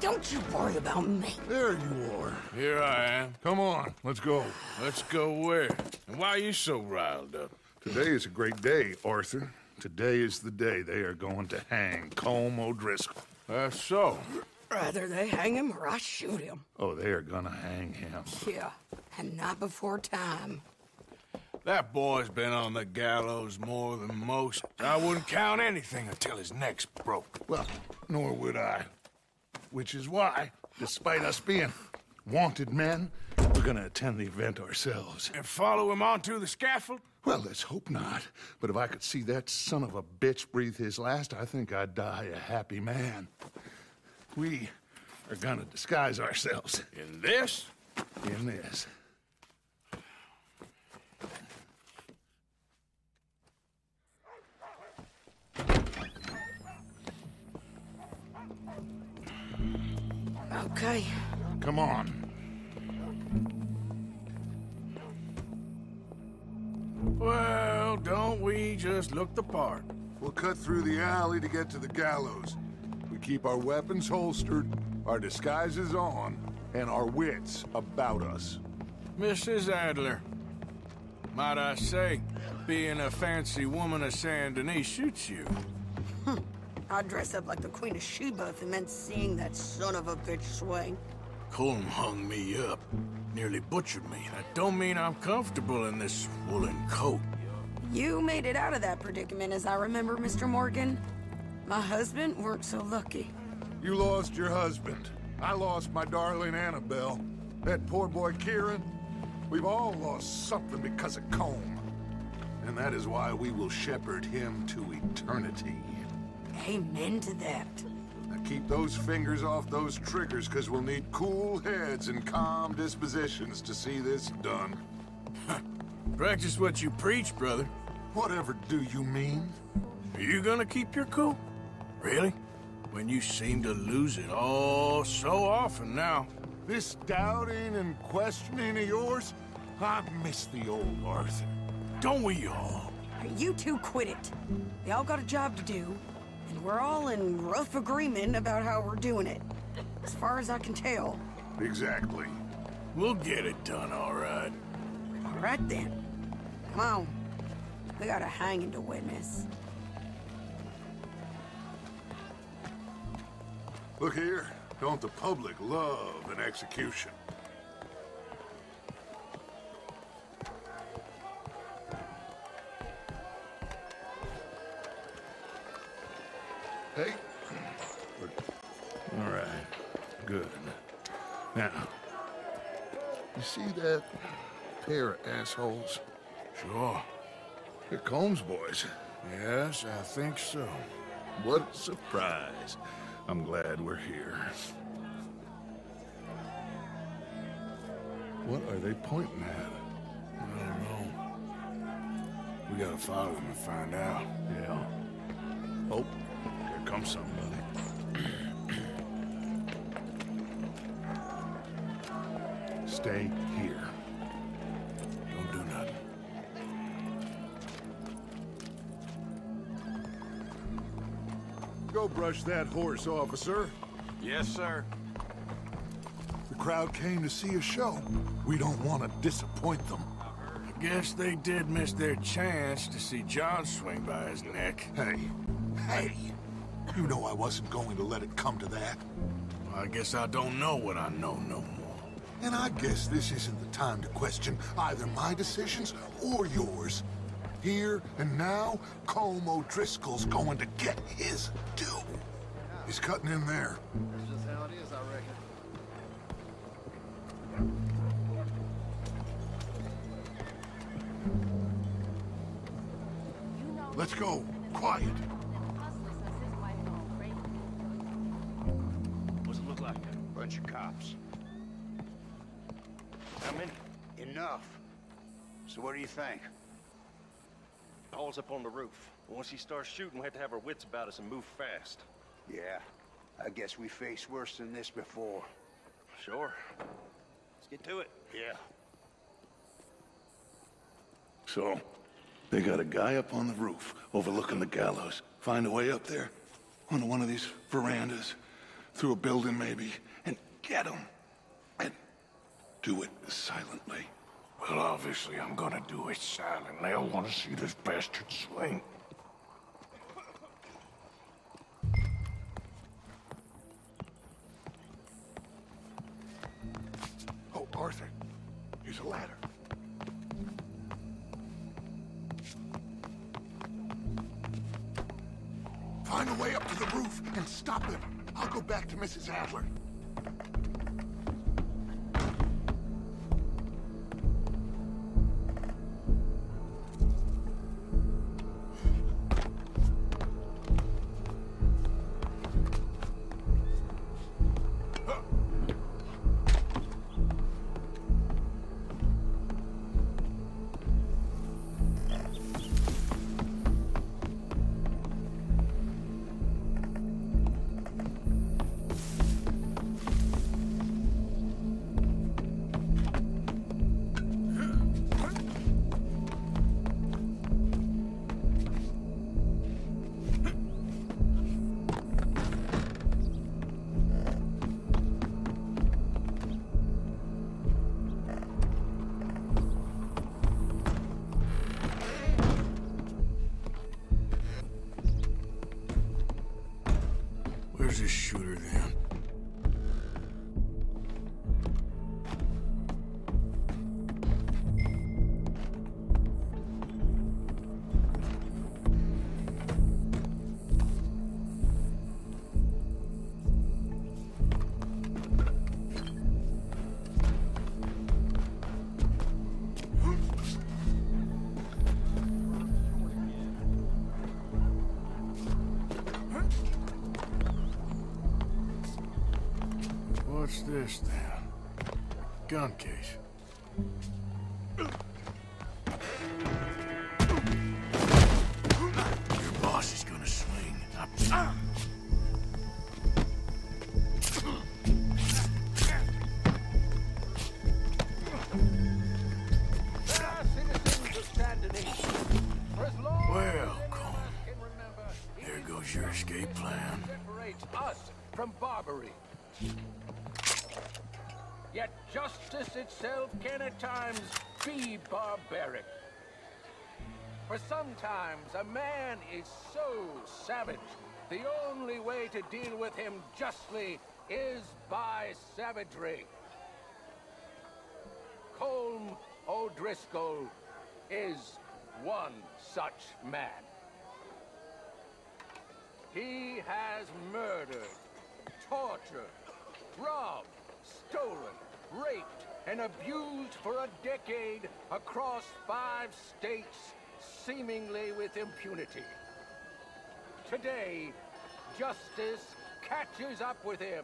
Don't you worry about me. There you are. Here I am. Come on, let's go. Let's go where? And why are you so riled up? Today is a great day, Arthur. Today is the day they are going to hang Colm O'Driscoll. That's so. Rather they hang him or I shoot him. Oh, they are gonna hang him. Yeah, and not before time. That boy's been on the gallows more than most. I wouldn't count anything until his neck's broke. Well, nor would I. Which is why, despite us being wanted men, we're gonna attend the event ourselves. And follow him onto the scaffold? Well, let's hope not. But if I could see that son of a bitch breathe his last, I think I'd die a happy man. We are gonna disguise ourselves. In this? In this. Okay. Come on. Well, don't we just look the part? We'll cut through the alley to get to the gallows. We keep our weapons holstered, our disguises on, and our wits about us. Mrs. Adler, might I say, being a fancy woman of Saint Denis shoots you. I'd dress up like the Queen of Sheba if it meant seeing that son of a bitch swing. Colm hung me up, nearly butchered me. That don't mean I'm comfortable in this woolen coat. You made it out of that predicament, as I remember, Mr. Morgan. My husband weren't so lucky. You lost your husband. I lost my darling Annabelle. That poor boy Kieran. We've all lost something because of Colm. And that is why we will shepherd him to eternity. Amen to that. Now keep those fingers off those triggers, because we'll need cool heads and calm dispositions to see this done. Practice what you preach, brother. Whatever do you mean? Are you gonna keep your cool? Really? When you seem to lose it all so often now. This doubting and questioning of yours? I miss the old Arthur. Don't we all? You two quit it. They all got a job to do, and we're all in rough agreement about how we're doing it. As far as I can tell. Exactly. We'll get it done, all right. All right, then. Come on. We got a hanging to witness. Look here. Don't the public love an execution? Hey. All right. Good. Now, you see that pair of assholes? Sure. They're Colm's boys. Yes, I think so. What a surprise. I'm glad we're here. What are they pointing at? I don't know. We gotta follow them and find out. Yeah. Oh, here comes somebody. Stay here. Don't do nothing. Go brush that horse, officer. Yes, sir. The crowd came to see a show. We don't want to disappoint them. I guess they did miss their chance to see John swing by his neck. Hey, you know I wasn't going to let it come to that. Well, I guess I don't know what I know no more. And I guess this isn't the time to question either my decisions or yours. Here and now, Colm O'Driscoll's going to get his due. He's cutting in there. That's just how it is, I reckon. Let's go. Quiet. What's it look like? Bunch of cops. How many? Enough. So what do you think? Paul's up on the roof. Once he starts shooting, we have to have our wits about us and move fast. Yeah, I guess we faced worse than this before. Sure. Let's get to it. Yeah. So, they got a guy up on the roof overlooking the gallows. Find a way up there onto one of these verandas. through a building maybe, and get them. And do it silently. Well, obviously I'm gonna do it silently. I want to see this bastard swing. Oh, Arthur, here's a ladder. Find a way up to the roof and stop him. I'll go back to Mrs. Adler. Where's this shooter then? What's this then? Gun case. Your boss is gonna swing. Well, Cole, there goes your escape plan. Separates us from Barbary. Yet justice itself can at times be barbaric. For sometimes a man is so savage, the only way to deal with him justly is by savagery. Colm O'Driscoll is one such man. He has murdered, tortured, robbed, stolen, raped, and abused for a decade across 5 states, seemingly with impunity. Today, justice catches up with him.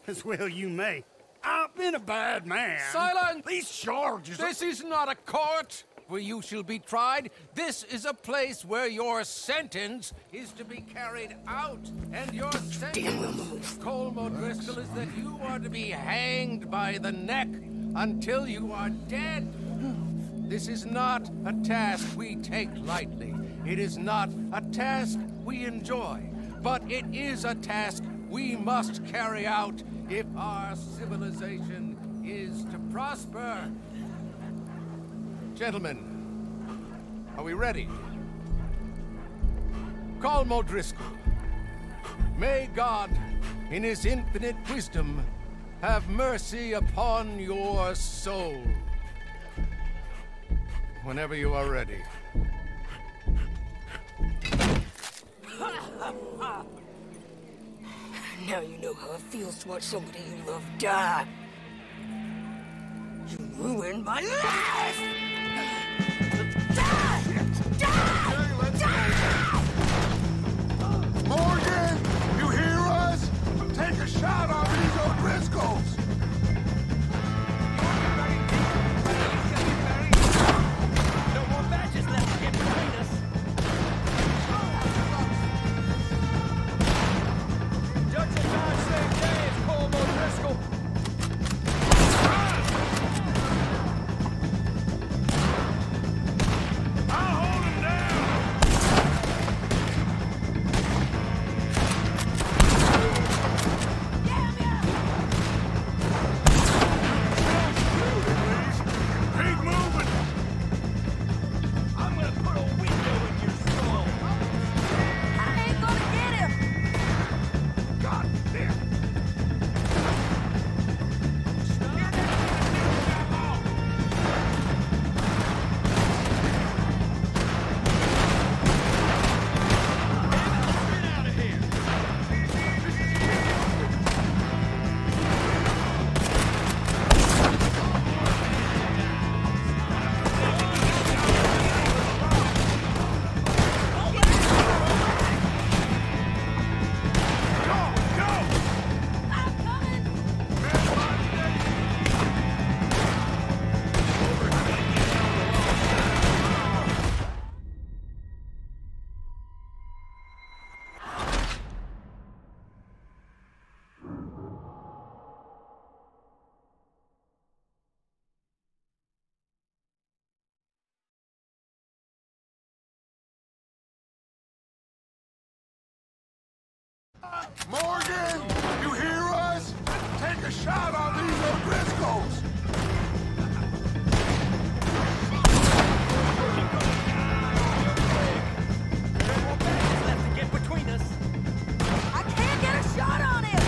As well you may. I've been a bad man. Silence! These charges... This is not a court where you shall be tried. This is a place where your sentence is to be carried out. And your sentence, Colm O'Driscoll, is that you are to be hanged by the neck until you are dead. This is not a task we take lightly. It is not a task we enjoy. But it is a task we must carry out if our civilization is to prosper. Gentlemen, are we ready? Colm O'Driscoll, may God, in his infinite wisdom, have mercy upon your soul. Whenever you are ready. Now you know how it feels to watch somebody you love die. You ruined my life! Morgan, you hear us? Take a shot on these O'Driscolls. No more badges left to get between us. Judge and God same day as Colm O'Driscoll. Morgan, you hear us? Take a shot on these O'Driscolls. I can't get a shot on him!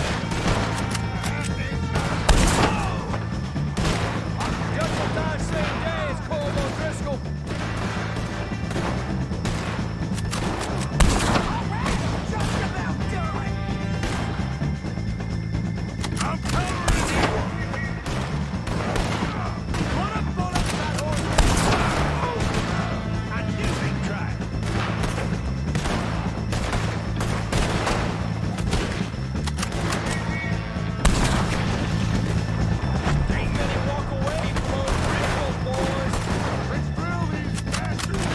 Just will die same day as Cole O'Driscoll. Just about done! I'm covering you. Put a bullet in that horse. I knew he'd try. Ain't gonna walk away from O'Driscoll, boys. Let's drill these bastards.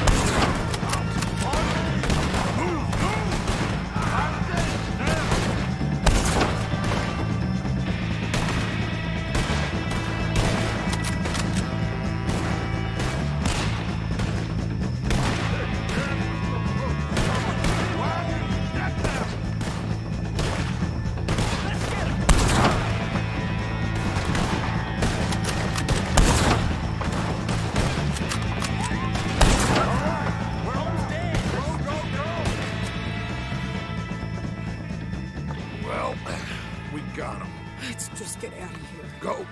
Move, move. I'm dead now. Well, we got him. Let's just get out of here. Go.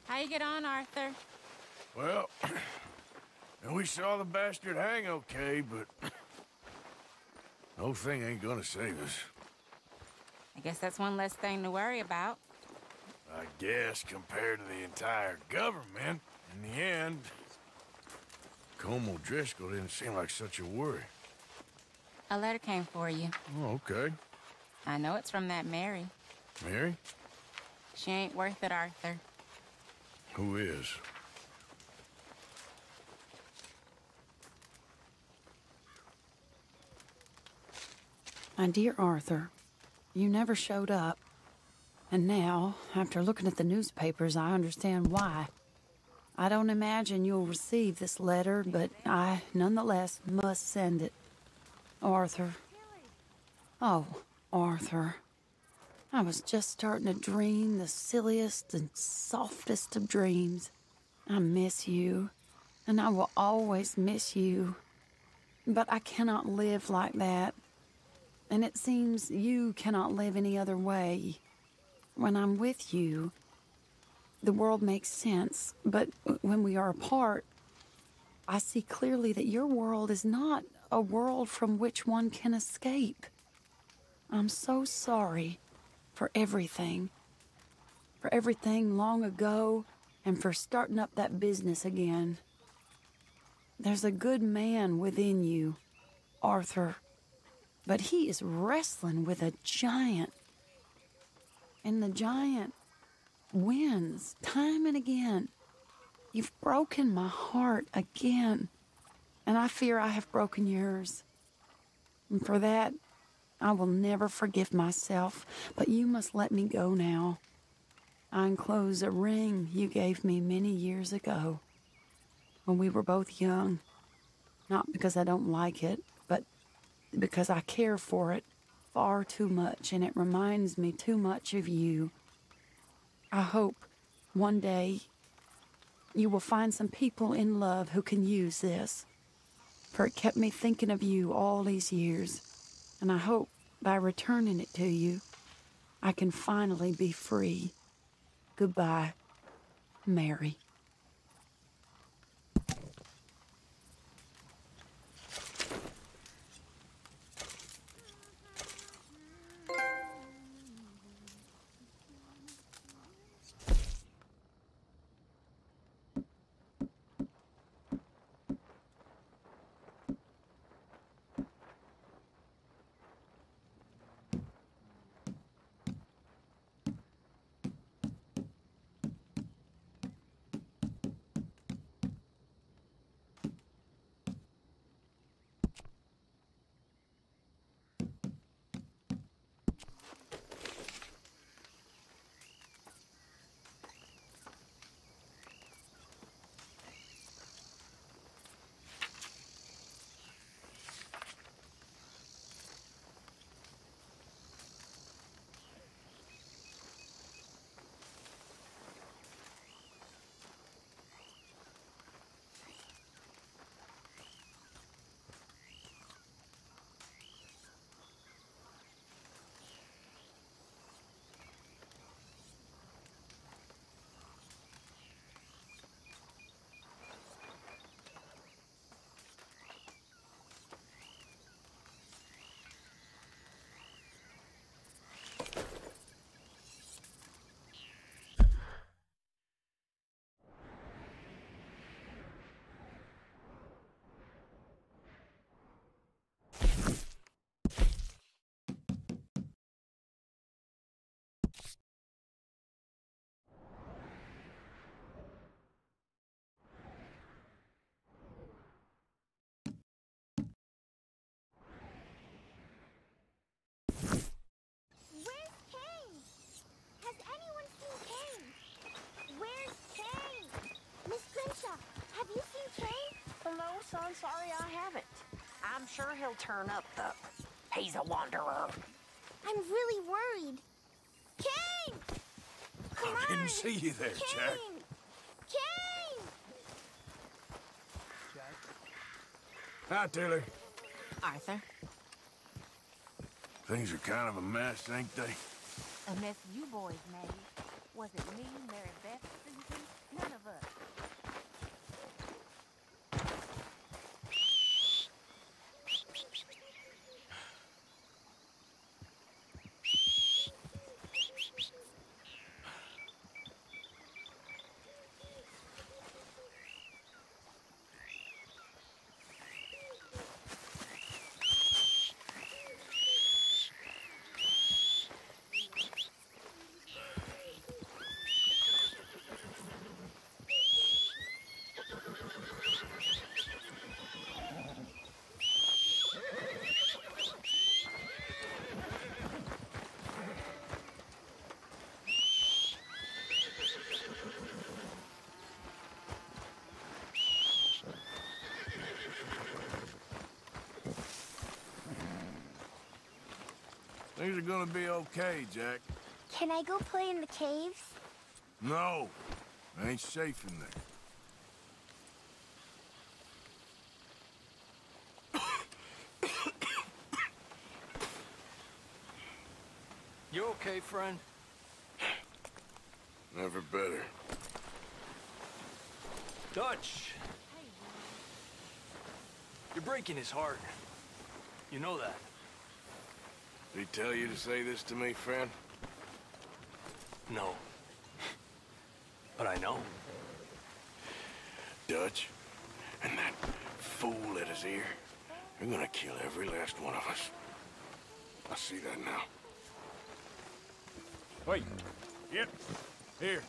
How you get on, Arthur? Well, and we saw the bastard hang okay, but the whole thing ain't gonna save us. I guess that's one less thing to worry about. I guess compared to the entire government, in the end, Colm O'Driscoll didn't seem like such a worry. A letter came for you. Oh, okay. I know it's from that Mary. Mary? She ain't worth it, Arthur. Who is? My dear Arthur, you never showed up. And now, after looking at the newspapers, I understand why. I don't imagine you'll receive this letter, but I, nonetheless, must send it. Arthur. Oh, Arthur. I was just starting to dream the silliest and softest of dreams. I miss you, and I will always miss you. But I cannot live like that. And it seems you cannot live any other way. When I'm with you, the world makes sense. But when we are apart, I see clearly that your world is not a world from which one can escape. I'm so sorry for everything. For everything long ago, and for starting up that business again. There's a good man within you, Arthur. But he is wrestling with a giant. And the giant wins time and again. You've broken my heart again. And I fear I have broken yours. And for that, I will never forgive myself. But you must let me go now. I enclose a ring you gave me many years ago, when we were both young. Not because I don't like it, but because I care for it far too much, and it reminds me too much of you. I hope one day you will find some people in love who can use this, for it kept me thinking of you all these years, and I hope by returning it to you, I can finally be free. Goodbye, Mary. Son, sorry I haven't. I'm sure he'll turn up, though. He's a wanderer. I'm really worried. Kane! Come on! I didn't see you there, Kane! Jack. Kane! Hi, Taylor. Arthur, Things are kind of a mess, ain't they? a mess you boys made. Was it me, Mary Beth, Susan? None of us. Things are gonna be okay, Jack. Can I go play in the caves? No, it ain't safe in there. You okay, friend? Never better. Dutch! You're breaking his heart. You know that. Did he tell you to say this to me, friend? No. But I know. Dutch, and that fool at his ear, they're gonna kill every last one of us. I see that now. Wait. Yep. Here.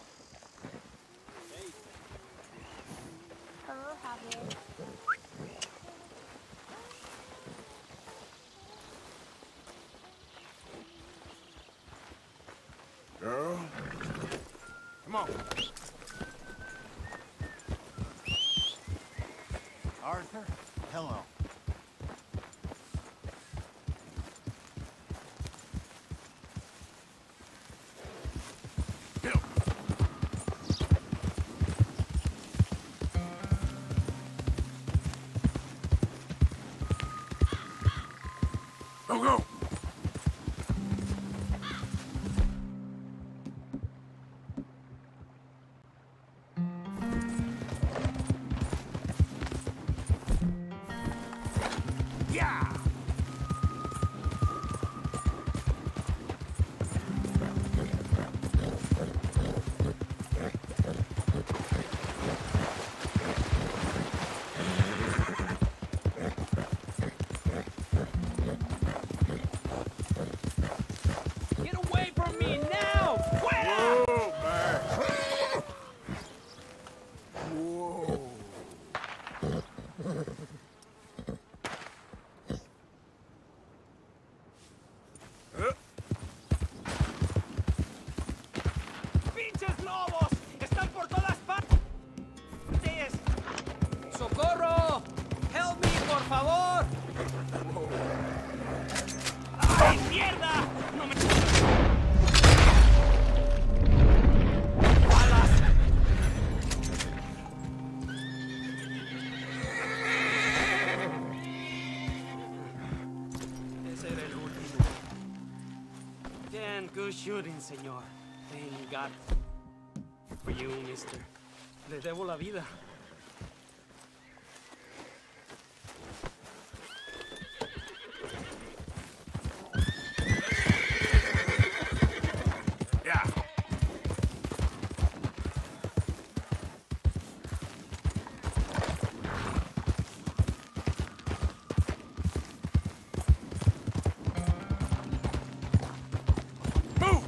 Hello, Javier. Girl. Come on. Arthur, hello. Go, go! Yeah! Get away from me now! Whoa, man! Whoa! ¡Pinches lobos! ¡Están por todas partes! ¡Socorro! ¡Help me, por favor! ¡Ay, mierda! ¡No me... ¡Balas! Ese era el último. Damn good shooting, señor. Thank God. For you, mister. Le debo la vida. Yeah! Move!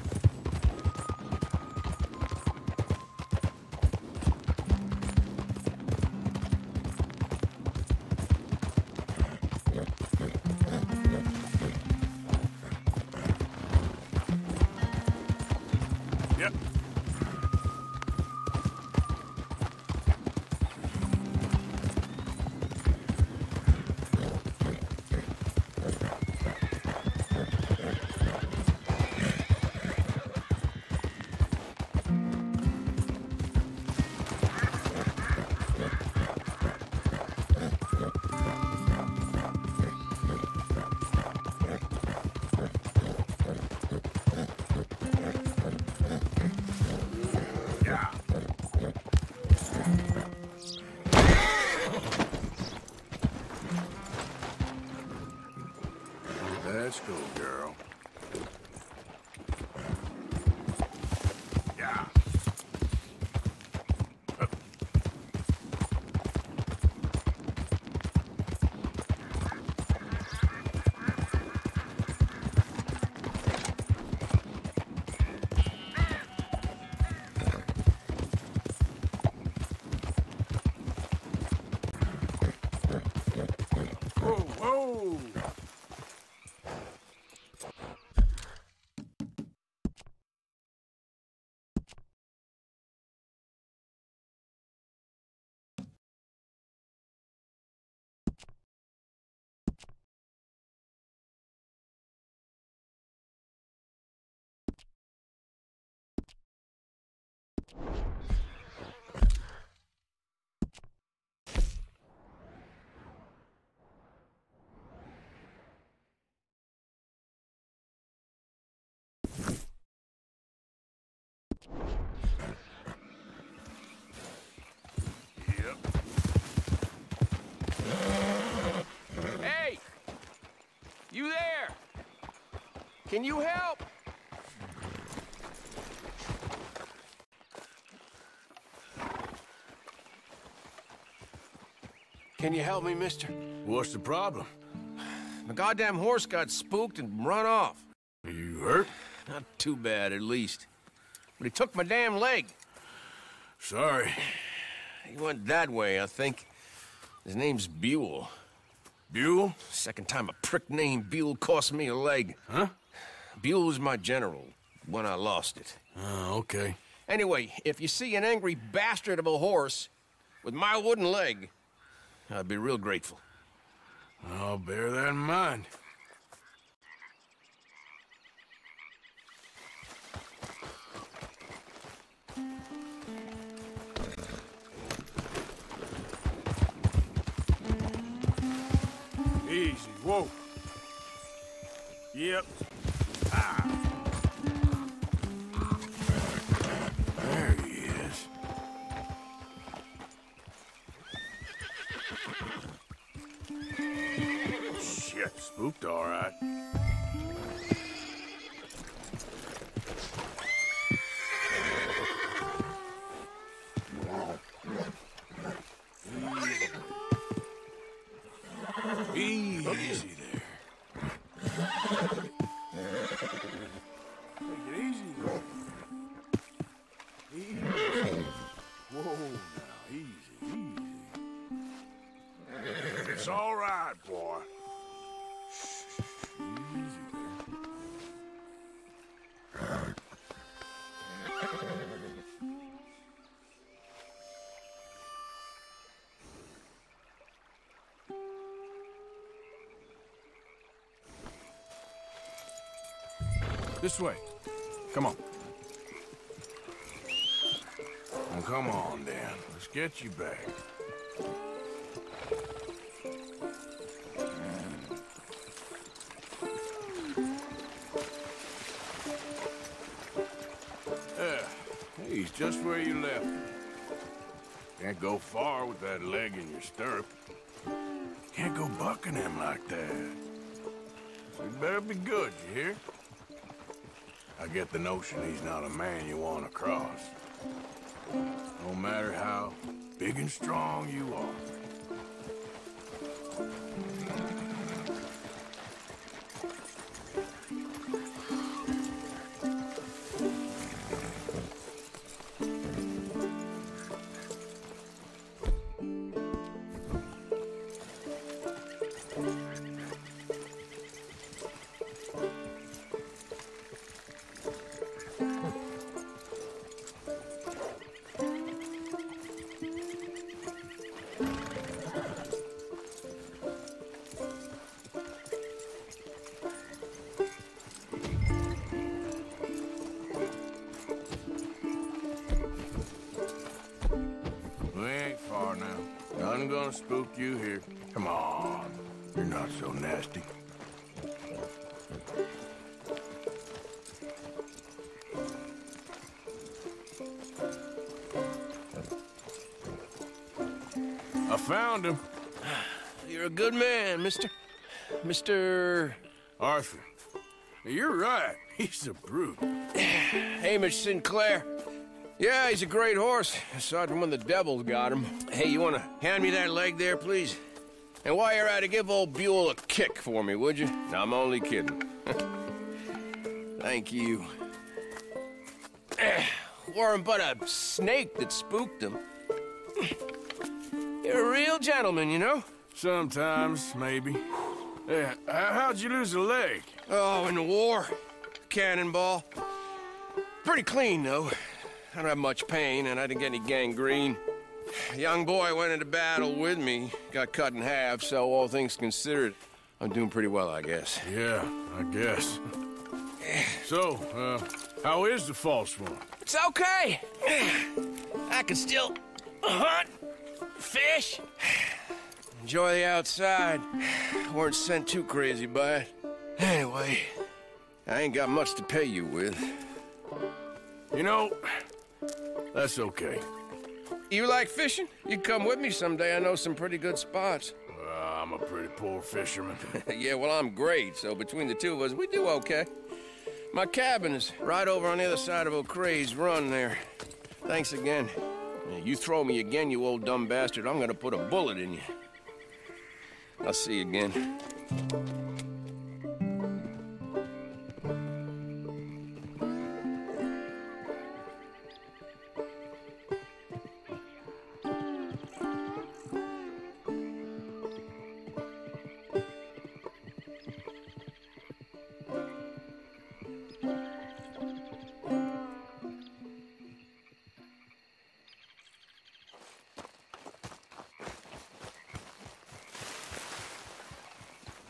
Hey! You there? Can you help? Can you help me, mister? What's the problem? The goddamn horse got spooked and run off. You hurt? Not too bad, at least. But he took my damn leg. Sorry. He went that way, I think. His name's Buell. Buell? Second time a prick named Buell cost me a leg. Huh? Buell was my general when I lost it. Oh, okay. Anyway, if you see an angry bastard of a horse with my wooden leg, I'd be real grateful. I'll bear that in mind. Easy, whoa. Yep. Ah. There he is. Shit, spooked all right. Easy there. Take it easy there. Easy. Whoa, now, easy, easy. It's all right, boy. Easy there. This way. Come on. Well, come on, Dan. Let's get you back. He's just where you left him. Can't go far with that leg in your stirrup. Can't go bucking him like that. So you better be good, you hear? I get the notion he's not a man you want to cross. No matter how big and strong you are. Nothing gonna spook you here. Come on. You're not so nasty. I found him. You're a good man, Mr. Arthur. You're right. He's a brute. Hamish Sinclair. Yeah, he's a great horse, aside from when the devil got him. Hey, you want to hand me that leg there, please? And while you're at it, give old Buell a kick for me, would you? No, I'm only kidding. Thank you. Weren't but a snake that spooked him. You're a real gentleman, you know? Sometimes, maybe. Yeah, how'd you lose a leg? Oh, in the war. Cannonball. Pretty clean, though. I don't have much pain, and I didn't get any gangrene. A young boy went into battle with me, got cut in half, so all things considered, I'm doing pretty well, I guess. Yeah, I guess. So, how is the false one? It's okay. I can still hunt, fish, enjoy the outside. Weren't sent too crazy by it. Anyway, I ain't got much to pay you with. You know, that's okay. You like fishing? You can come with me someday. I know some pretty good spots. I'm a pretty poor fisherman. Yeah, well, I'm great, so between the two of us, we do okay. My cabin is right over on the other side of O'Creagh's Run there. Thanks again. You throw me again, you old dumb bastard, I'm gonna put a bullet in you. I'll see you again.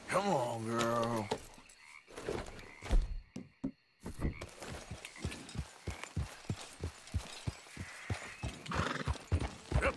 Come on, girl. Yep.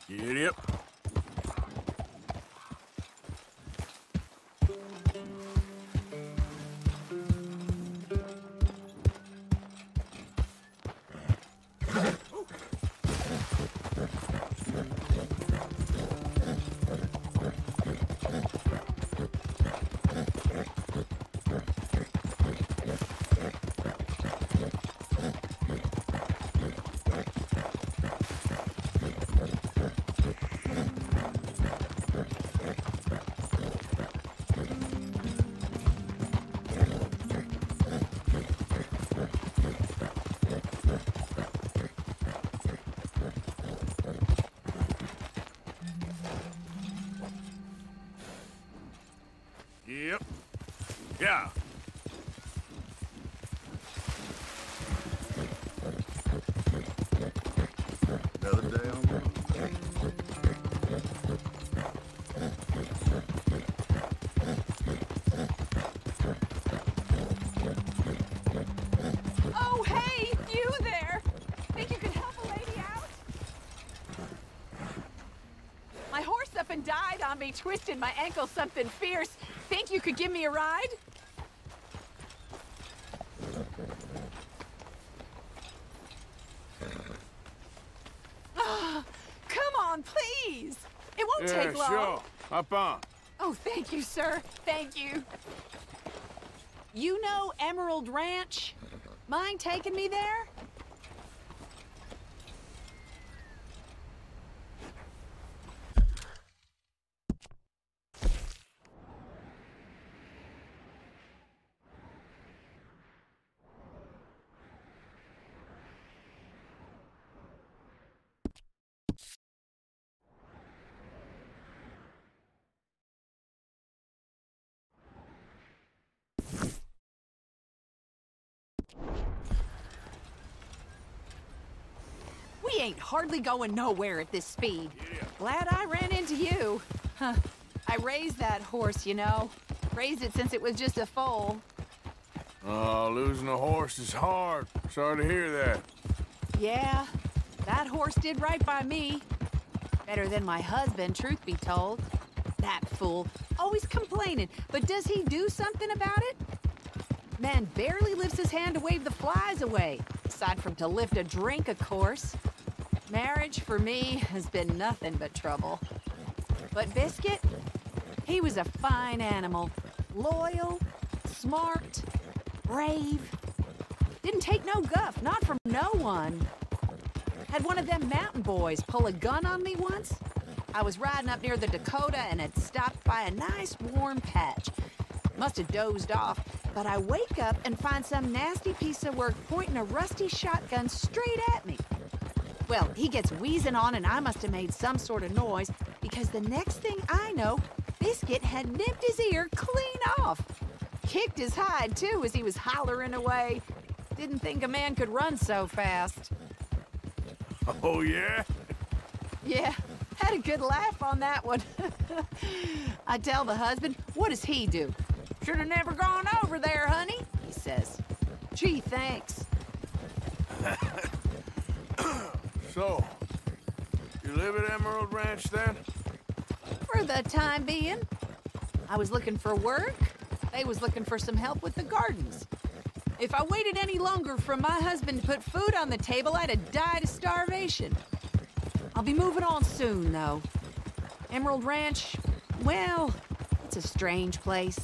Giddy up. Yep. Yeah. Another day on the Oh, hey, you there! Think you can help a lady out? My horse up and died on me, twisted my ankle something fierce. Think you could give me a ride? Come on, please. It won't take long. Sure. Hop on. Oh, thank you, sir. Thank you. You know Emerald Ranch? Mind taking me there? We ain't hardly going nowhere at this speed. Yeah. Glad I ran into you. Huh. I raised that horse, you know. Raised it since it was just a foal. Oh, losing a horse is hard. Sorry to hear that. Yeah, that horse did right by me. Better than my husband, truth be told. That fool, always complaining, but does he do something about it? Man barely lifts his hand to wave the flies away, aside from to lift a drink, of course. Marriage, for me, has been nothing but trouble. But Biscuit, he was a fine animal. Loyal, smart, brave. Didn't take no guff, not from no one. Had one of them mountain boys pull a gun on me once. I was riding up near the Dakota and had stopped by a nice warm patch. Must have dozed off, but I wake up and find some nasty piece of work pointing a rusty shotgun straight at me. Well, he gets wheezing on and I must have made some sort of noise because the next thing I know, Biscuit had nipped his ear clean off. Kicked his hide, too, as he was hollering away. Didn't think a man could run so fast. Oh, yeah? Yeah, had a good laugh on that one. I tell the husband, what does he do? Should have never gone over there, honey, he says. Gee, thanks. So, you live at Emerald Ranch then? For the time being. I was looking for work. They was looking for some help with the gardens. If I waited any longer for my husband to put food on the table, I'd have died of starvation. I'll be moving on soon, though. Emerald Ranch, well, it's a strange place.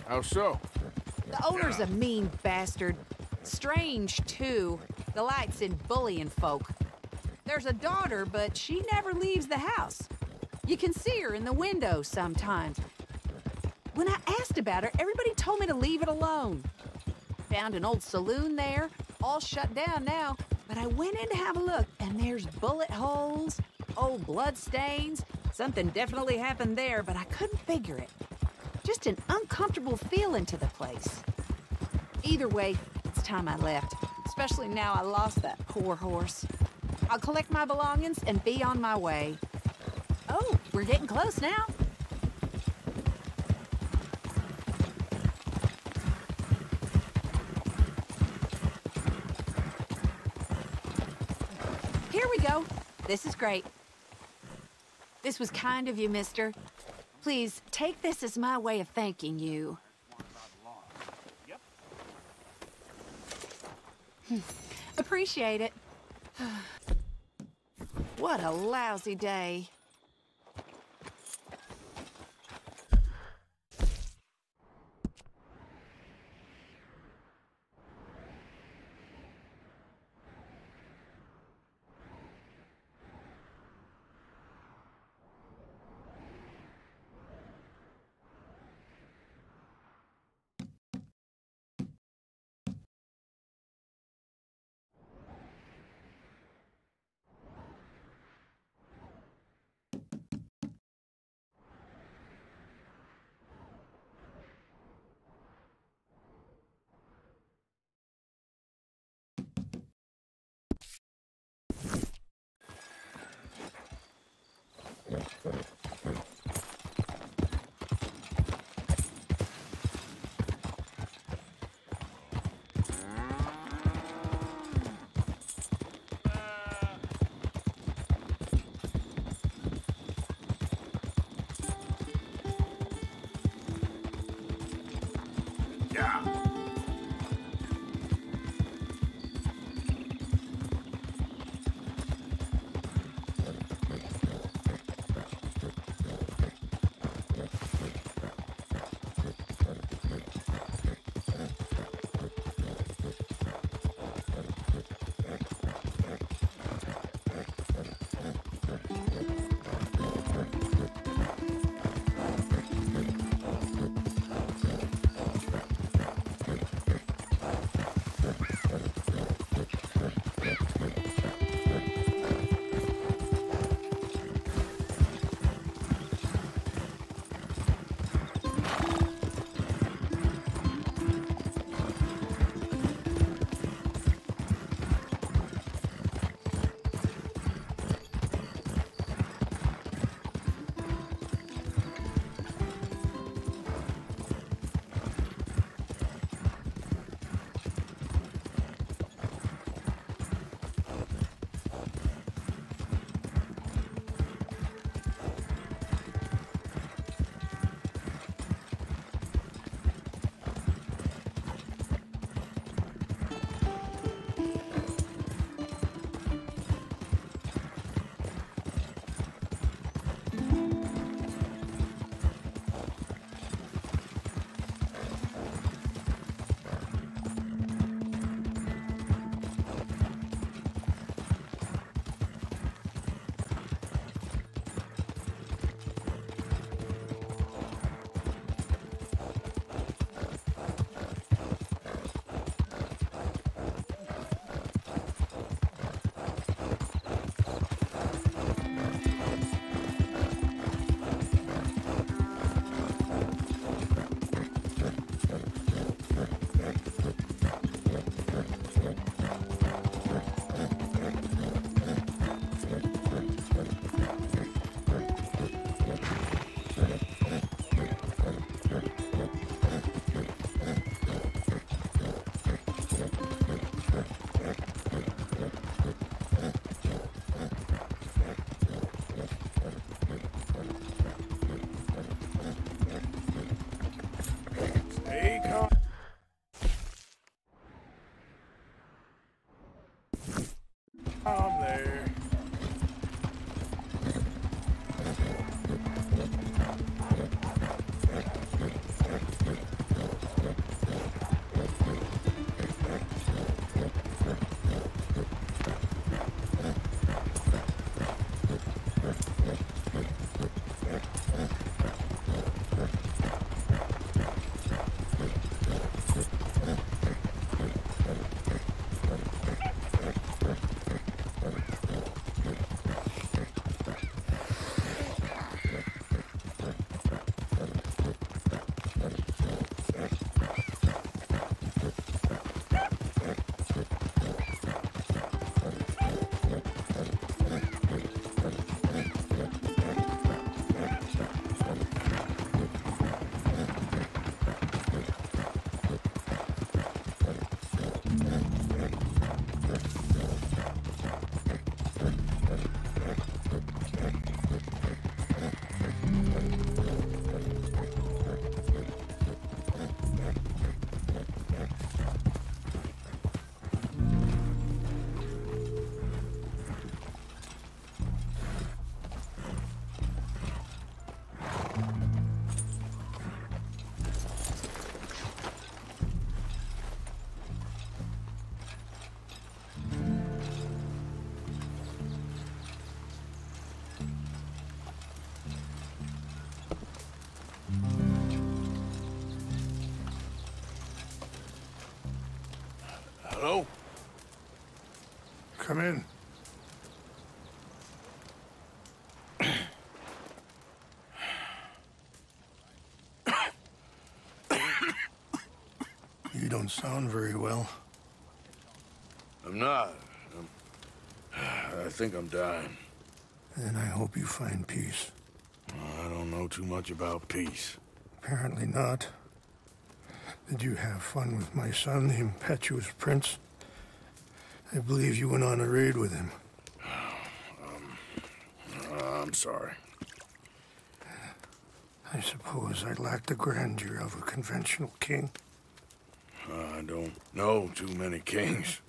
How so? The owner's a mean bastard. Strange, too. The light's in bullying folk. There's a daughter, but she never leaves the house. You can see her in the window sometimes. When I asked about her, everybody told me to leave it alone. Found an old saloon there, all shut down now, but I went in to have a look, and there's bullet holes, old blood stains. Something definitely happened there, but I couldn't figure it. Just an uncomfortable feeling to the place. Either way, it's time I left, especially now I lost that poor horse. I'll collect my belongings and be on my way. Oh, we're getting close now. Here we go. This is great. This was kind of you, mister. Please, take this as my way of thanking you. Appreciate it. What a lousy day. Come in. You don't sound very well. I'm not. I think I'm dying. Then I hope you find peace. I don't know too much about peace. Apparently not. Did you have fun with my son, the impetuous prince? I believe you went on a raid with him. I'm sorry. I suppose I lack the grandeur of a conventional king. I don't know too many kings.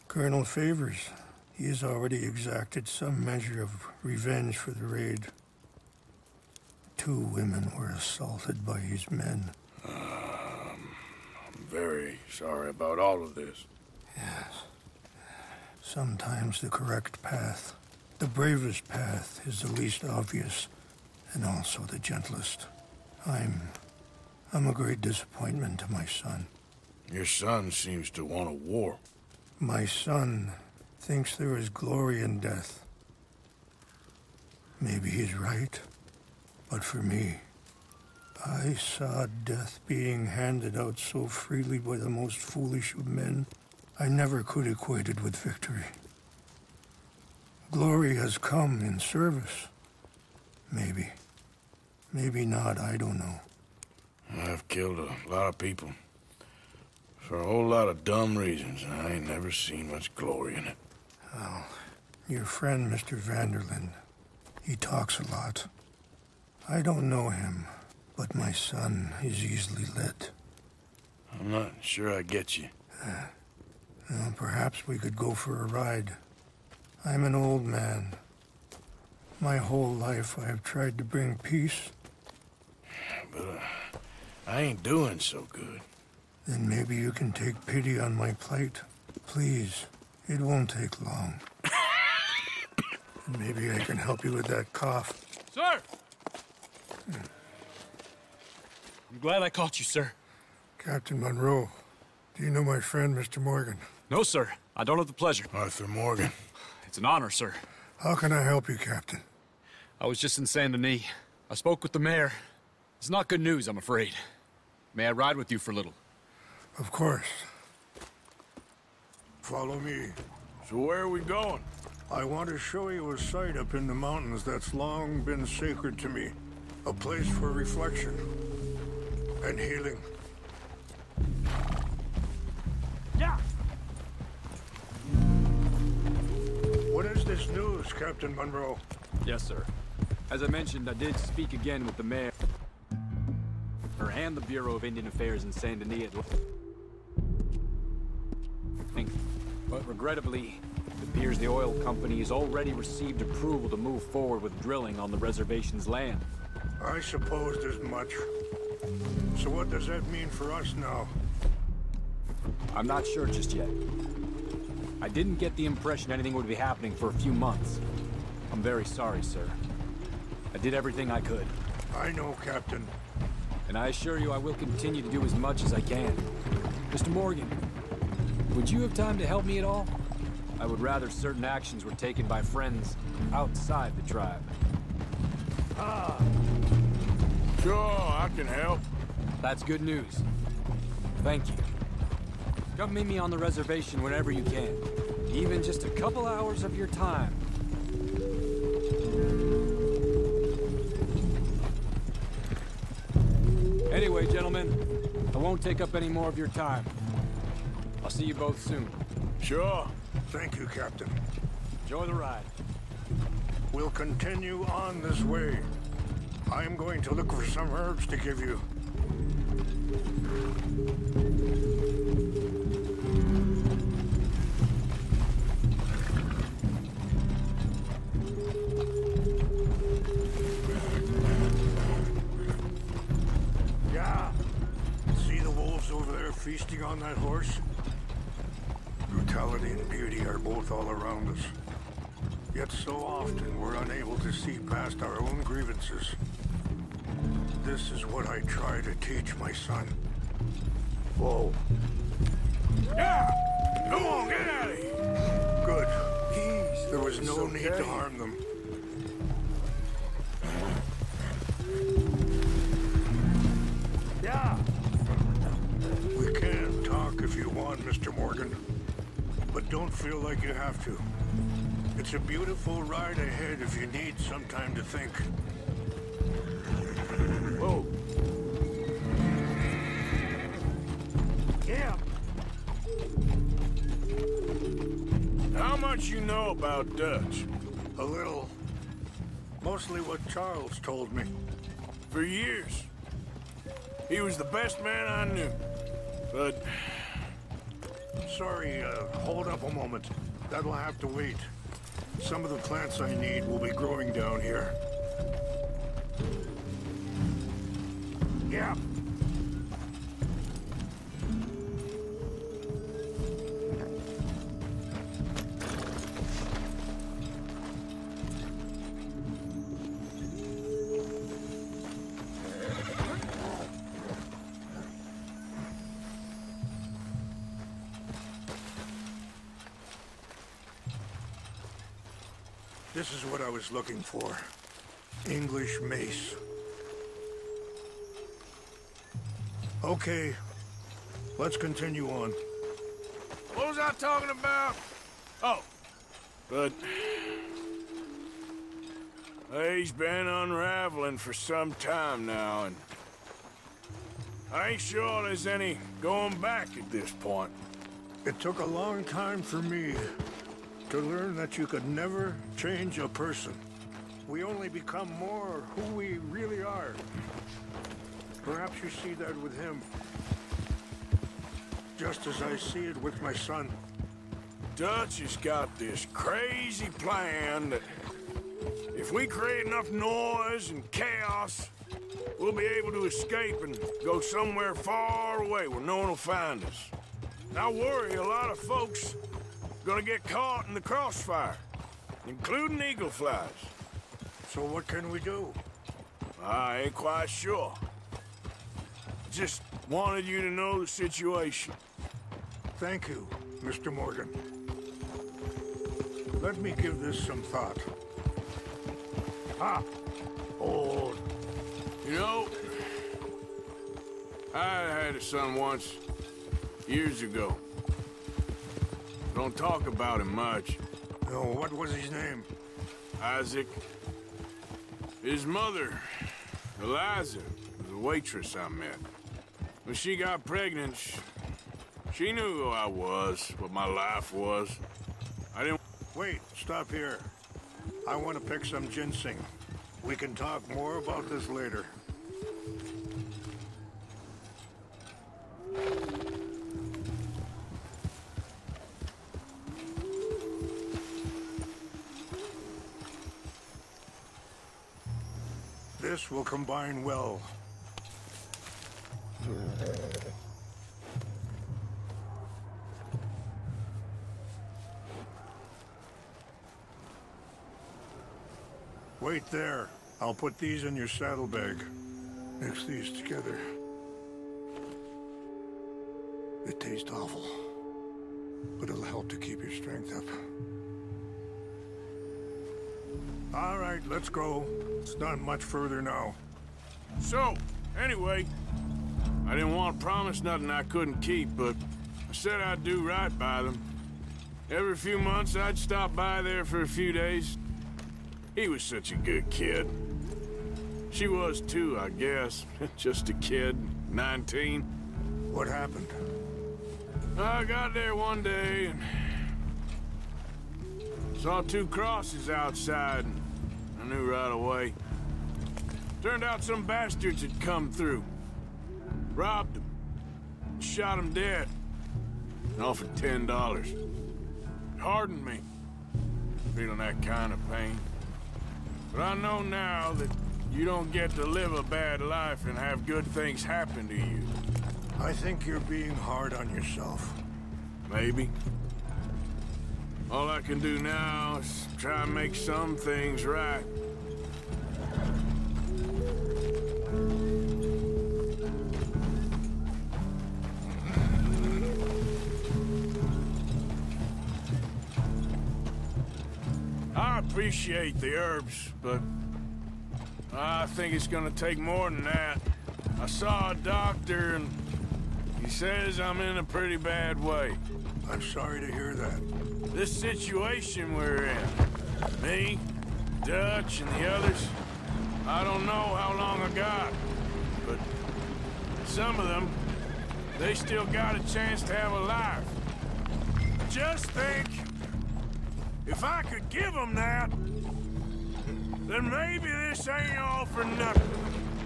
Colonel Favors, he has already exacted some measure of revenge for the raid. 2 women were assaulted by his men. I'm very sorry about all of this. Yes. Sometimes the correct path, the bravest path, is the least obvious, and also the gentlest. I'm a great disappointment to my son. Your son seems to want a war. My son thinks there is glory in death. Maybe he's right, but for me, I saw death being handed out so freely by the most foolish of men, I never could equate it with victory. Glory has come in service. Maybe. Maybe not, I don't know. I've killed a lot of people. For a whole lot of dumb reasons, and I ain't never seen much glory in it. Well, your friend, Mr. Vanderlyn, he talks a lot. I don't know him, but my son is easily led. I'm not sure I get you. Well, perhaps we could go for a ride. I'm an old man. My whole life I have tried to bring peace. But I ain't doing so good. Then maybe you can take pity on my plight. Please, it won't take long. And maybe I can help you with that cough. Sir! I'm glad I caught you, sir. Captain Monroe, do you know my friend, Mr. Morgan? No, sir. I don't have the pleasure. Arthur Morgan. It's an honor, sir. How can I help you, Captain? I was just in Saint Denis. I spoke with the mayor. It's not good news, I'm afraid. May I ride with you for a little? Of course. Follow me. So where are we going? I want to show you a site up in the mountains that's long been sacred to me. A place for reflection and healing. Yeah! What is this news, Captain Monroe? Yes, sir. As I mentioned, I did speak again with the mayor and the Bureau of Indian Affairs in Saint Denis. But regrettably, it appears the oil company has already received approval to move forward with drilling on the reservation's land. I supposed as much. So what does that mean for us now? I'm not sure just yet. I didn't get the impression anything would be happening for a few months. I'm very sorry, sir. I did everything I could. I know, Captain. And I assure you I will continue to do as much as I can. Mr. Morgan, would you have time to help me at all? I would rather certain actions were taken by friends outside the tribe. Sure, I can help. That's good news. Thank you. Come meet me on the reservation whenever you can. Even just a couple hours of your time. Anyway, gentlemen, I won't take up any more of your time. I'll see you both soon. Sure. Thank you, Captain. Enjoy the ride. We'll continue on this way. I'm going to look for some herbs to give you. Yeah. See the wolves over there feasting on that horse? Brutality and beauty are both all around us. Yet so often we're unable to see past our own grievances. This is what I try to teach my son. Whoa. Yeah! Come on, get out of here! Good. There was no need to harm them. Yeah. We can talk if you want, Mr. Morgan. But don't feel like you have to. It's a beautiful ride ahead if you need some time to think. Whoa. Yeah. How much you know about Dutch? A little. Mostly what Charles told me. For years. He was the best man I knew. But... Sorry, hold up a moment. That'll have to wait. Some of the plants I need will be growing down here. Yeah. This is what I was looking for. English mace. Okay, let's continue on. What was I talking about? Oh, but... He's been unraveling for some time now, and... I ain't sure there's any going back at this point. It took a long time for me to learn that you could never change a person. We only become more who we really are. Perhaps you see that with him. Just as I see it with my son. Dutch has got this crazy plan that if we create enough noise and chaos, we'll be able to escape and go somewhere far away where no one will find us. And I worry a lot of folks gonna get caught in the crossfire, including eagle flies. So what can we do? I ain't quite sure. Just wanted you to know the situation. Thank you, Mr. Morgan. Let me give this some thought. Hold. You know, I had a son once, years ago. Don't talk about him much. Oh, what was his name? Isaac. His mother, Eliza, was a waitress I met. When she got pregnant, she knew who I was, what my life was. I didn't... Wait, stop here. I want to pick some ginseng. We can talk more about this later. This will combine well. Wait there. I'll put these in your saddlebag. Mix these together. They taste awful, but it'll help to keep your strength up. All right, let's go. It's not much further now. So, anyway, I didn't want to promise nothing I couldn't keep, but I said I'd do right by them. Every few months, I'd stop by there for a few days. He was such a good kid. She was too, I guess. Just a kid, 19. What happened? I got there one day and saw two crosses outside, and I knew right away. Turned out some bastards had come through, robbed them, shot them dead, and offered $10. It hardened me, feeling that kind of pain. But I know now that you don't get to live a bad life and have good things happen to you. I think you're being hard on yourself. Maybe. All I can do now is try and make some things right. I appreciate the herbs, but I think it's gonna take more than that. I saw a doctor, and he says I'm in a pretty bad way. I'm sorry to hear that. This situation we're in, me, Dutch, and the others, I don't know how long I got, but some of them, they still got a chance to have a life. Just think, if I could give them that, then maybe this ain't all for nothing.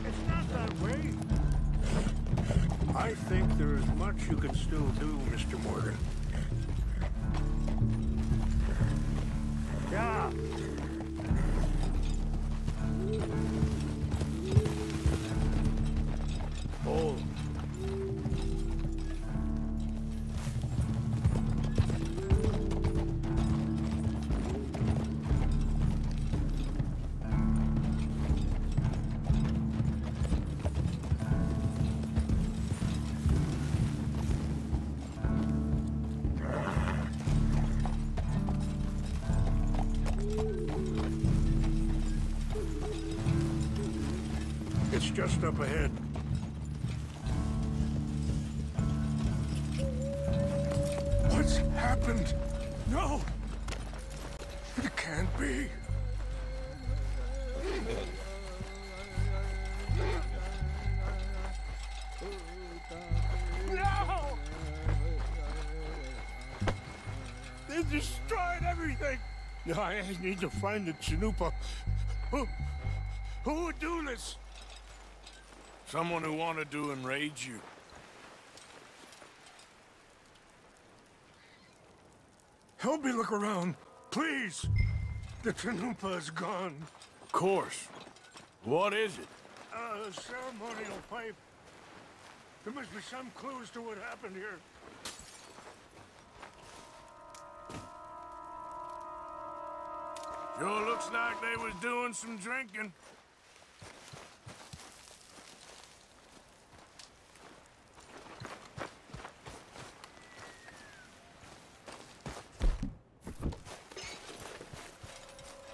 It's not that way. I think there is much you can still do, Mr. Morgan. Yeah. Oh. It's just up ahead. What's happened? No! It can't be. No! They destroyed everything! I need to find the Chanupa. Who would do this? Someone who wanted to enrage you. Help me look around, please. The Chanupa is gone. Of course. What is it? A ceremonial pipe. There must be some clues to what happened here. Sure looks like they was doing some drinking.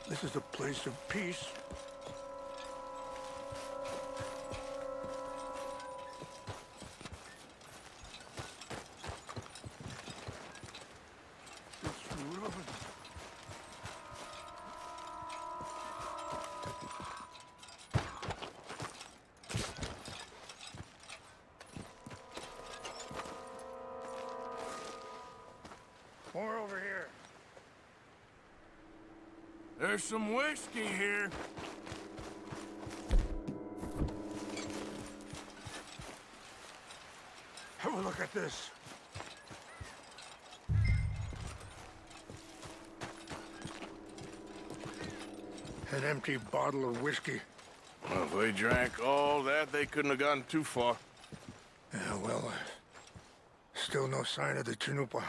This is a place of peace. It's ruined. More over here. There's some whiskey here. Have a look at this. An empty bottle of whiskey. Well, if they drank all that, they couldn't have gotten too far. Yeah, well, still no sign of the Chanupa.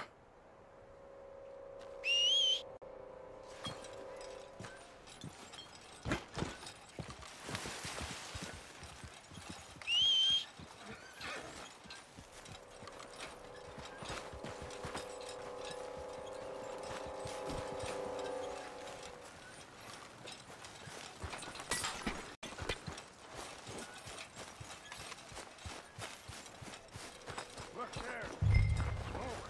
Look there. Smoke.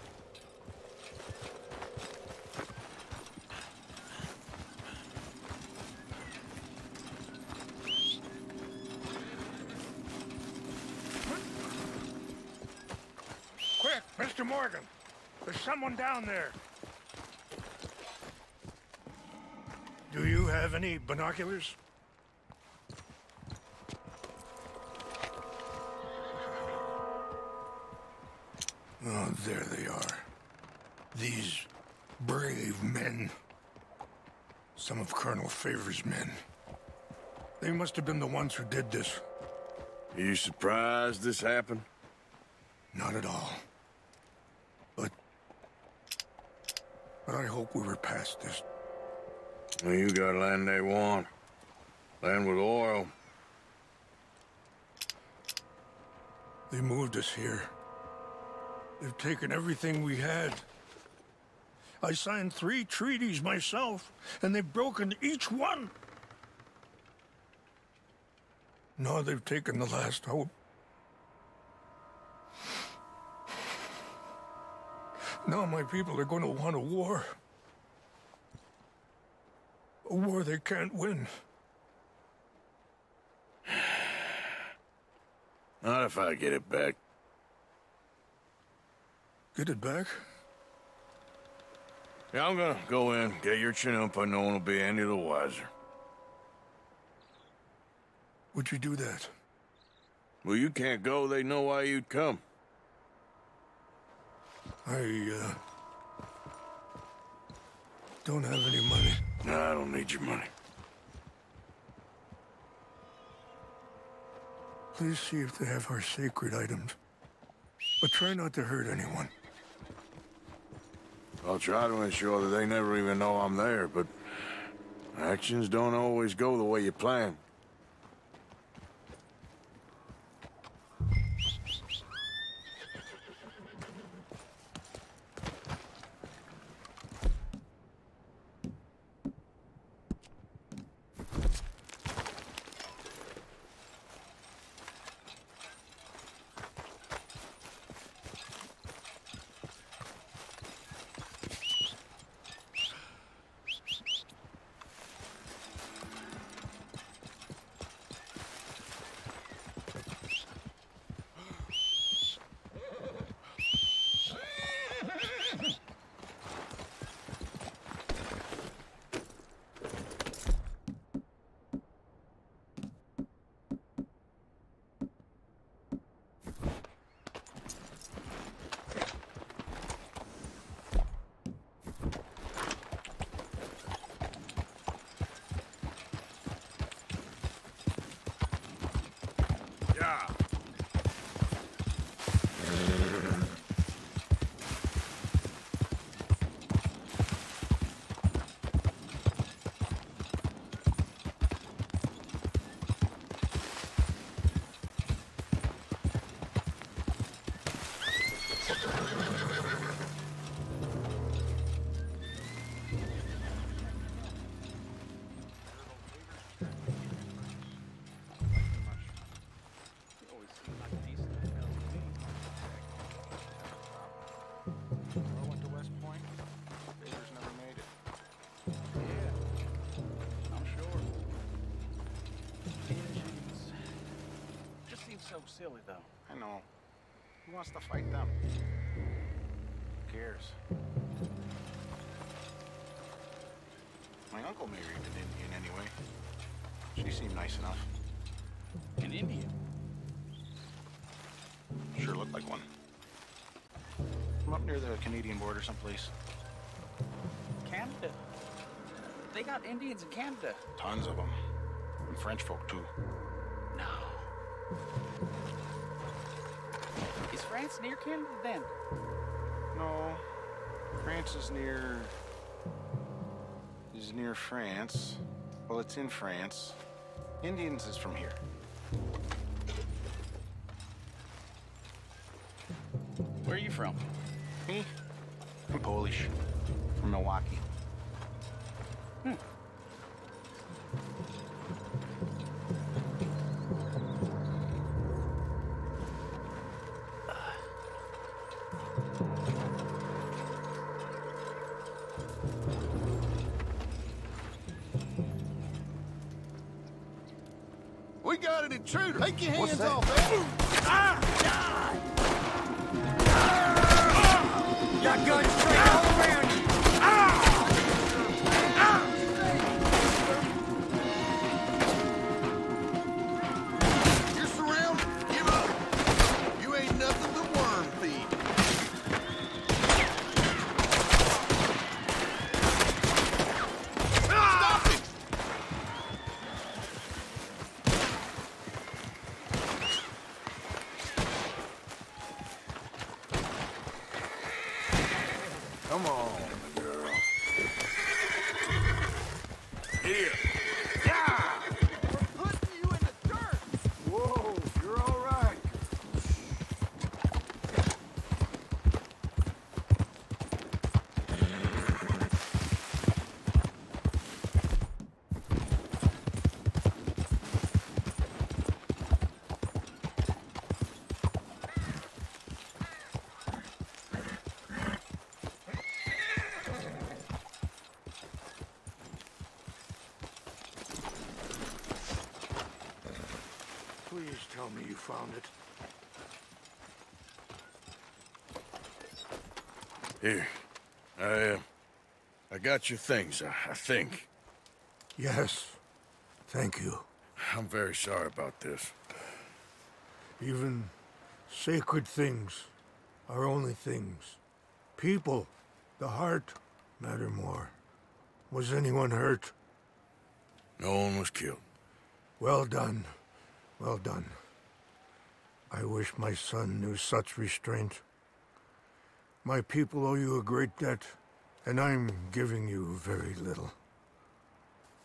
Quick, Mr. Morgan. There's someone down there. Do you have any binoculars? Oh, there they are. These brave men. Some of Colonel Favor's men. They must have been the ones who did this. Are you surprised this happened? Not at all. But I hope we were past this. Well, you got land they want. Land with oil. They moved us here. They've taken everything we had. I signed 3 treaties myself, and they've broken each one. Now they've taken the last hope. Now my people are going to want a war. A war they can't win. Not if I get it back. Get it back? Yeah, I'm gonna go in, get your Chinook, but no one will be any the wiser. Would you do that? Well, you can't go. They know why you'd come. I, don't have any money. No, I don't need your money. Please see if they have our sacred items. But try not to hurt anyone. I'll try to ensure that they never even know I'm there, but actions don't always go the way you plan. So silly, though. I know. Who wants to fight them? Who cares? My uncle married an Indian anyway. She seemed nice enough. An Indian? Sure looked like one. From up near the Canadian border someplace. Canada? They got Indians in Canada. Tons of them. And French folk, too. No. Is France near Canada, then? No. France is near France. Well, it's in France. Indians is from here. Where are you from? Me? I'm Polish. From Milwaukee. We got an intruder. Take your hands that? off, man. Got guns trained all around you. You're surrounded. Give up. You ain't nothing but worm feed. Stop it! Come on, girl. Here. Yeah! We're putting you in the dirt. Whoa, you're all right. Just tell me you found it. Here. I got your things, I think. Yes. Thank you. I'm very sorry about this. Even sacred things are only things. People, the heart, matter more. Was anyone hurt? No one was killed. Well done. Well done. I wish my son knew such restraint. My people owe you a great debt, and I'm giving you very little.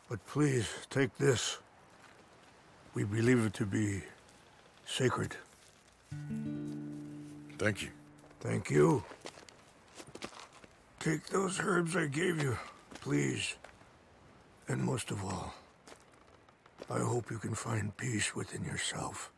But please, take this. We believe it to be sacred. Thank you. Thank you. Take those herbs I gave you, please. And most of all, I hope you can find peace within yourself.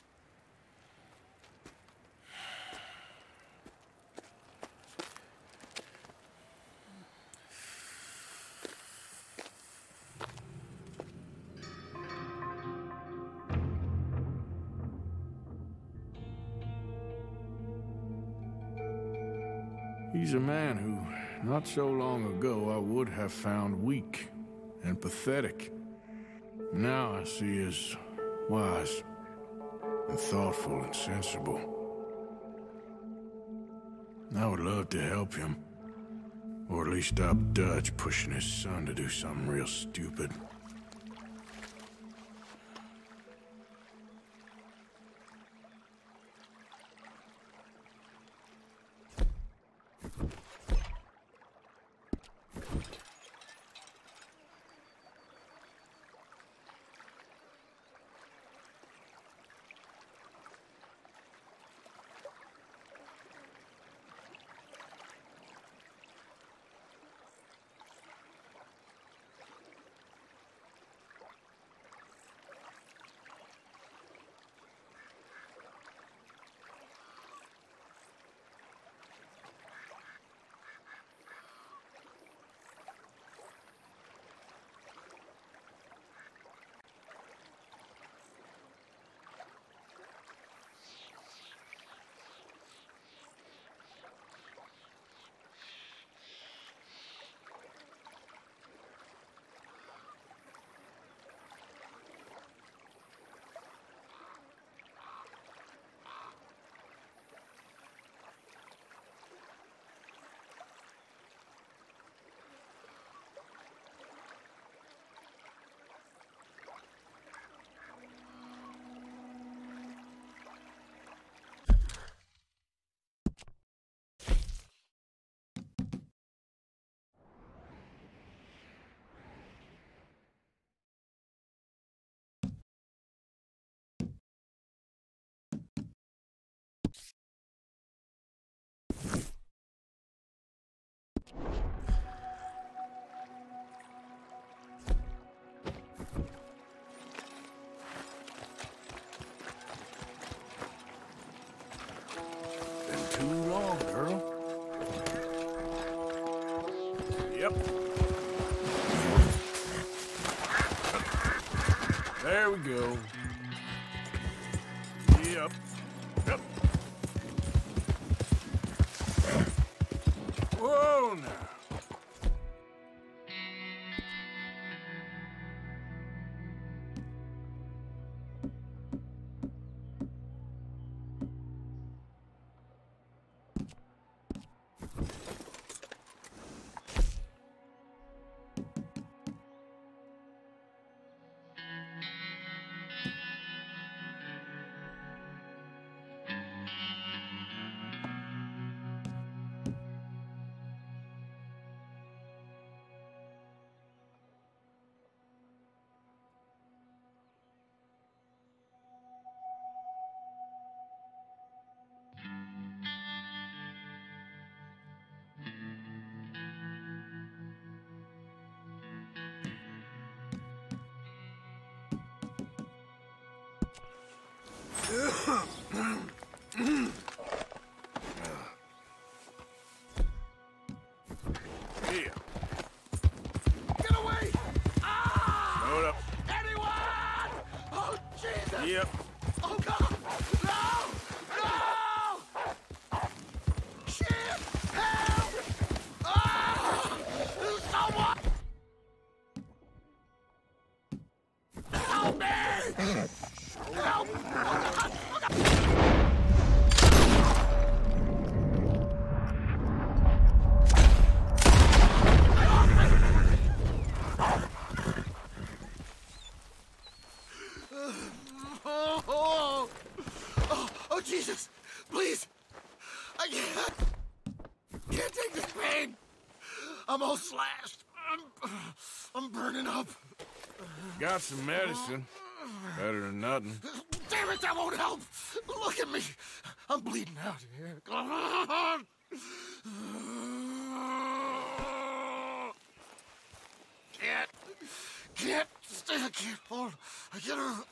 He's a man who, not so long ago, I would have found weak and pathetic. Now I see as wise and thoughtful and sensible. I would love to help him, or at least stop Dutch pushing his son to do something real stupid. Too long, girl. Yep. There we go. Yep. Yep. Whoa, now. Here. Get away! Ah! Hold up. Anyone! Oh, Jesus! Yep. Oh, God! Help! Oh, Jesus! Please! I can't take this pain! I'm all slashed. I'm burning up. Got some medicine. Better than nothing. Damn it, that won't help! Look at me! I'm bleeding out here. Come on! Can't stay. I can't hold. I can't.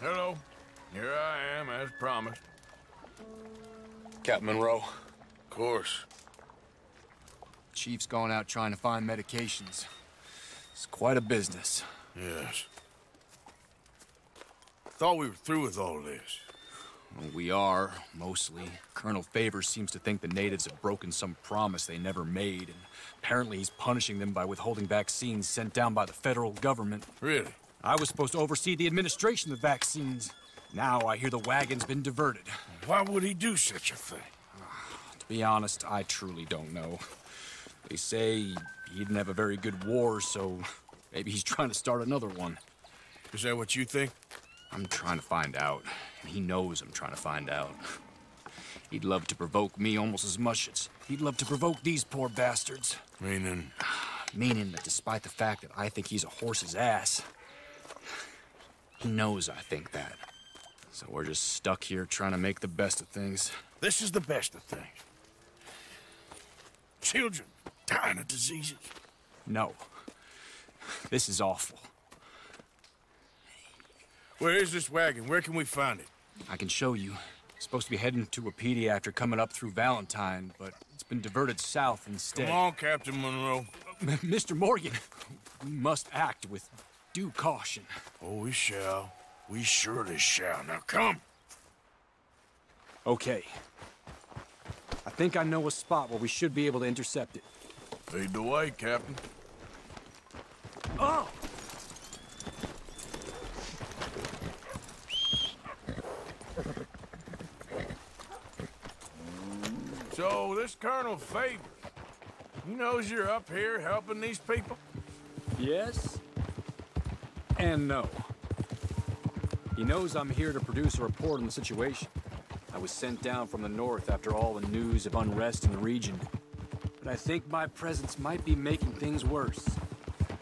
Hello. Here I am, as promised. Captain Monroe. Of course. Chief's gone out trying to find medications. It's quite a business. Yes. Thought we were through with all this. Well, we are, mostly. Colonel Favors seems to think the natives have broken some promise they never made, and apparently he's punishing them by withholding vaccines sent down by the federal government. Really? I was supposed to oversee the administration of the vaccines. Now I hear the wagon's been diverted. Why would he do such a thing? To be honest, I truly don't know. They say he didn't have a very good war, so maybe he's trying to start another one. Is that what you think? I'm trying to find out, and he knows I'm trying to find out. He'd love to provoke me almost as much as he'd love to provoke these poor bastards. Meaning? Meaning that despite the fact that I think he's a horse's ass, he knows I think that. So we're just stuck here trying to make the best of things. This is the best of things. Children dying of diseases. No. This is awful. Where is this wagon? Where can we find it? I can show you. It's supposed to be heading to Wapiti after coming up through Valentine, but it's been diverted south instead. Come on, Captain Monroe. Mr. Morgan, we must act with due caution. Oh, we shall. We surely shall. Now, come. Okay. I think I know a spot where we should be able to intercept it. Lead the way, Captain. Oh! So, this Colonel Favors, he knows you're up here helping these people? Yes. And no. He knows I'm here to produce a report on the situation. I was sent down from the north after all the news of unrest in the region. But I think my presence might be making things worse.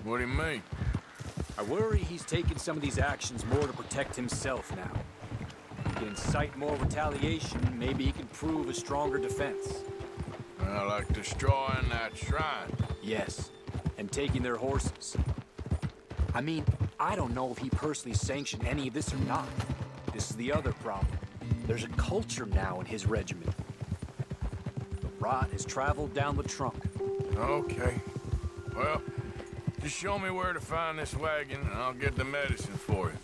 What do you mean? I worry he's taking some of these actions more to protect himself now. He can incite more retaliation, maybe he can prove a stronger defense. Like destroying that shrine? Yes, and taking their horses. I mean, I don't know if he personally sanctioned any of this or not. This is the other problem. There's a culture now in his regiment. The rot has traveled down the trunk. Okay. Well, just show me where to find this wagon, and I'll get the medicine for you.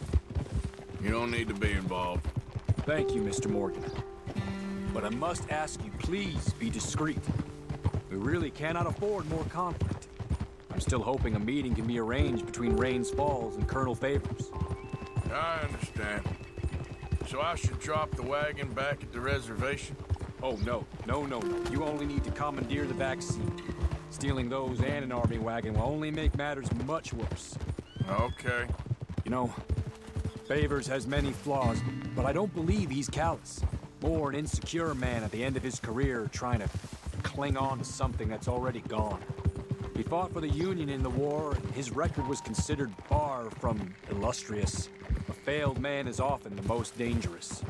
You don't need to be involved. Thank you, Mr. Morgan. But I must ask you, please be discreet. We really cannot afford more conflict. I'm still hoping a meeting can be arranged between Rains Falls and Colonel Favors. I understand. So I should drop the wagon back at the reservation? Oh, no. No. You only need to commandeer the vaccine. Stealing those and an army wagon will only make matters much worse. Okay. You know, Favors has many flaws, but I don't believe he's callous. More an insecure man at the end of his career trying to cling on to something that's already gone. He fought for the Union in the war, and his record was considered far from illustrious. A failed man is often the most dangerous.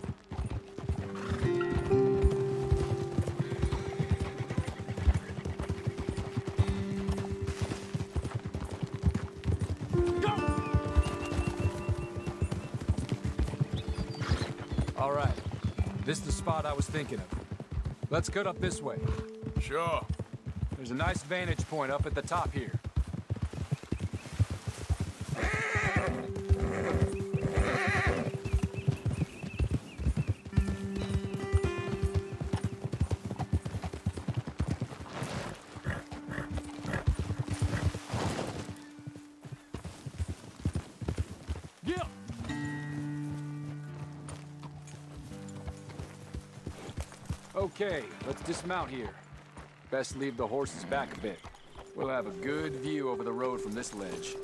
All right. This is the spot I was thinking of. Let's cut up this way. Sure. There's a nice vantage point up at the top here. Yeah. Okay, let's dismount here. Best leave the horses back a bit. We'll have a good view over the road from this ledge.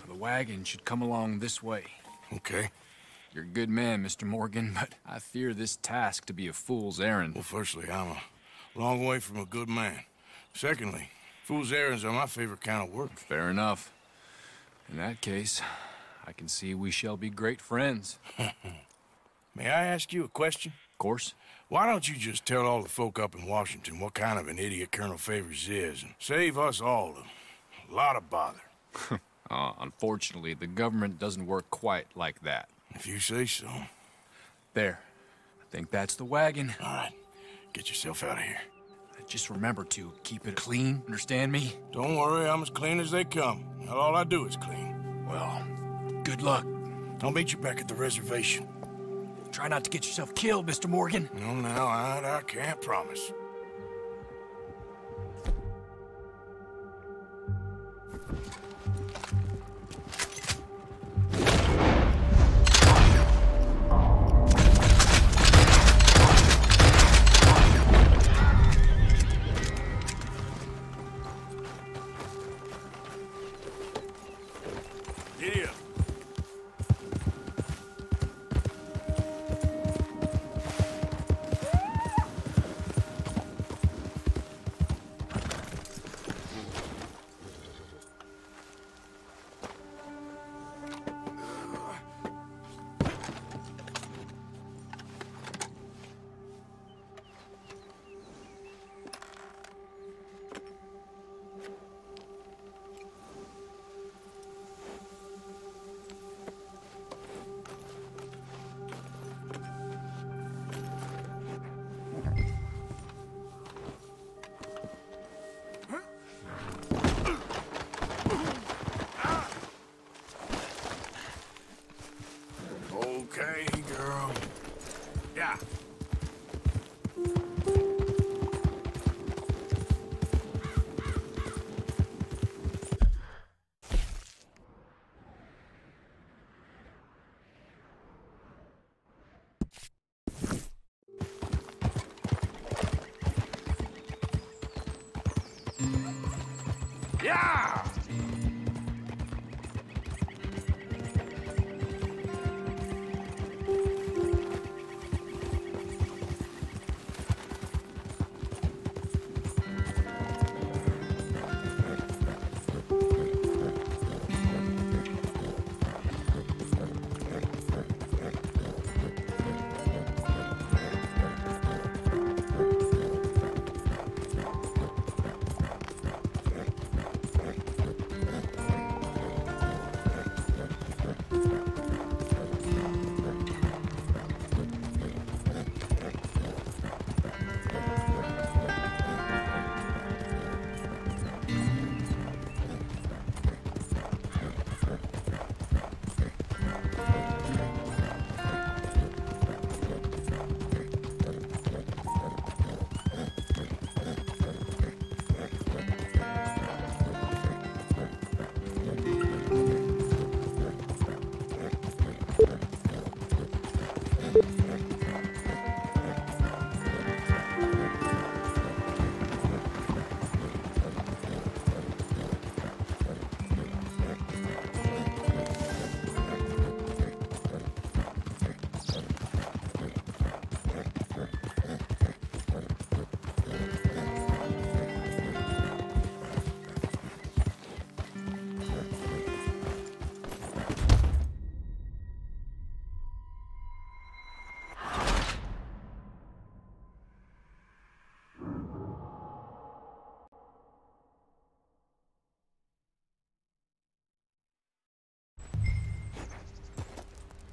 The wagon should come along this way. Okay. You're a good man, Mr. Morgan, but I fear this task to be a fool's errand. Well, firstly, I'm a long way from a good man. Secondly, fool's errands are my favorite kind of work. Fair enough. In that case, I can see we shall be great friends. May I ask you a question? Of course. Why don't you just tell all the folk up in Washington what kind of an idiot Colonel Favors is and save us all a lot of bother? Unfortunately, the government doesn't work quite like that. If you say so. There. I think that's the wagon. All right. Get yourself out of here. I Just remember to keep it clean, understand me? Don't worry, I'm as clean as they come. All I do is clean. Well, good luck. I'll meet you back at the reservation. Try not to get yourself killed, Mr. Morgan. No, now, I can't promise. Okay, girl. Yeah. Yeah!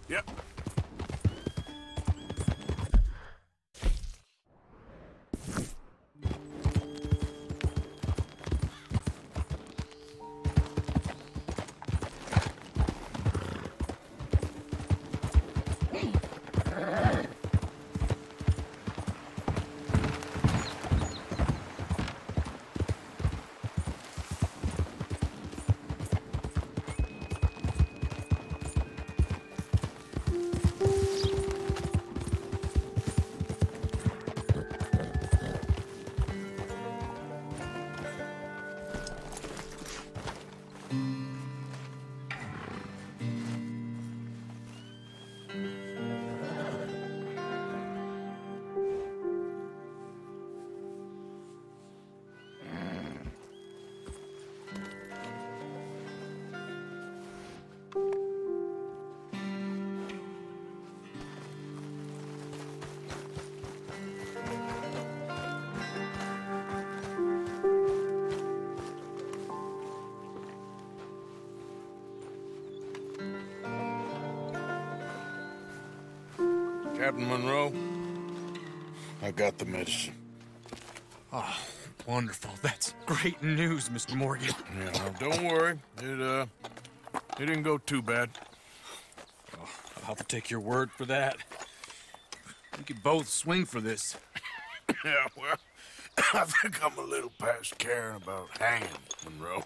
Yep. Captain Monroe, I got the medicine. Oh, wonderful. That's great news, Mr. Morgan. Yeah, well, don't worry. It didn't go too bad. Oh, I'll have to take your word for that. We could both swing for this. Yeah, well, I think I'm a little past caring about hanging, Monroe.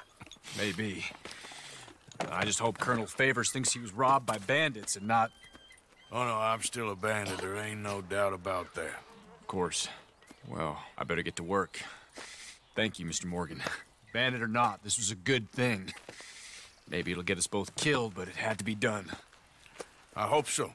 Maybe. I just hope Colonel Favors thinks he was robbed by bandits and not... Oh, no, I'm still a bandit. There ain't no doubt about that. Of course. Well, I better get to work. Thank you, Mr. Morgan. Bandit or not, this was a good thing. Maybe it'll get us both killed, but it had to be done. I hope so.